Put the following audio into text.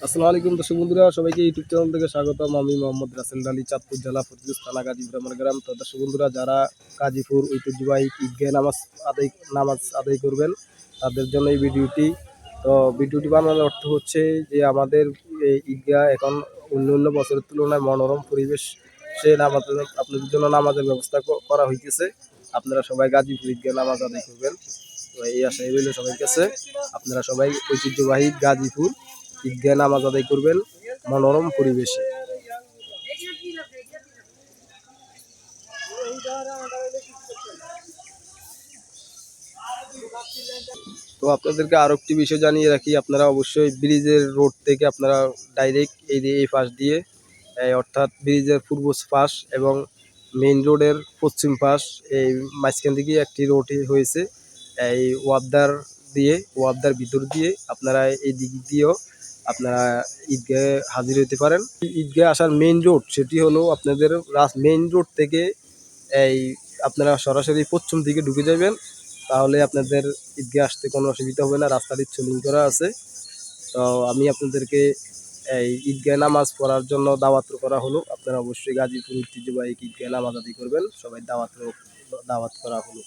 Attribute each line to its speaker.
Speaker 1: আসসালামু আলাইকুম দর্শক বন্ধুরা, সবাইকে ইউটিউব চ্যানেল থেকে স্বাগতম। আমি মোহাম্মদ রাসেল আলী, চাঁদপুর জেলা ফরিদগঞ্জ থানা গাজীপুর আমার গ্রাম। তো দর্শক বন্ধুরা, যারা গাজীপুর ঐতিহ্যবাহী ঈদগাহ নামাজ আদায় করবেন তাদের জন্য এই ভিডিওটি। তো ভিডিওটি বানানোর অর্থ হচ্ছে যে আমাদের এই ঈদগাহ এখন অন্য বছরের তুলনায় মনোরম পরিবেশ সে নামাজ আপনাদের জন্য নামাজের ব্যবস্থা করা হইতেছে। আপনারা সবাই গাজীপুর ঈদগাহ নামাজ আদায় করবেন। তো এই আশাই রইল সবার কাছে। আপনারা সবাই ঐতিহ্যবাহী গাজীপুর ঈদগাহ নামাজ আদায় করবেন মনোরম পরিবেশে। তো আপনাদেরকে আরো একটি বিষয় জানিয়ে রাখি, আপনারা অবশ্যই ব্রিজের রোড থেকে আপনারা ডাইরেক্ট এই পাশ দিয়ে অর্থাৎ ব্রিজের পূর্ব পাশ এবং মেইন রোডের পশ্চিম পাশ এই মাঝখান থেকে একটি রোড হয়েছে। এই ওয়াবদার ভিতর দিয়ে আপনারা এই দিক দিয়েও আপনারা ঈদগাহে হাজির হতে পারেন। ঈদগাহে আসার মেইন রোড সেটি হলো আপনাদের মেইন রোড থেকে এই আপনারা সরাসরি পশ্চিম দিকে ঢুকে যাবেন, তাহলে আপনাদের ঈদগাহে আসতে কোনো অসুবিধা হবে না। রাস্তাটি চলিং করা আছে। তো আমি আপনাদেরকে এই ঈদগাহে নামাজ পড়ার জন্য দাওয়াত করা হলো। আপনারা অবশ্যই গাজীপুর ঐতিহ্যবাহী ঈদগাহে নামাজ আদায় করবেন। সবাই দাওয়াত করা হলো।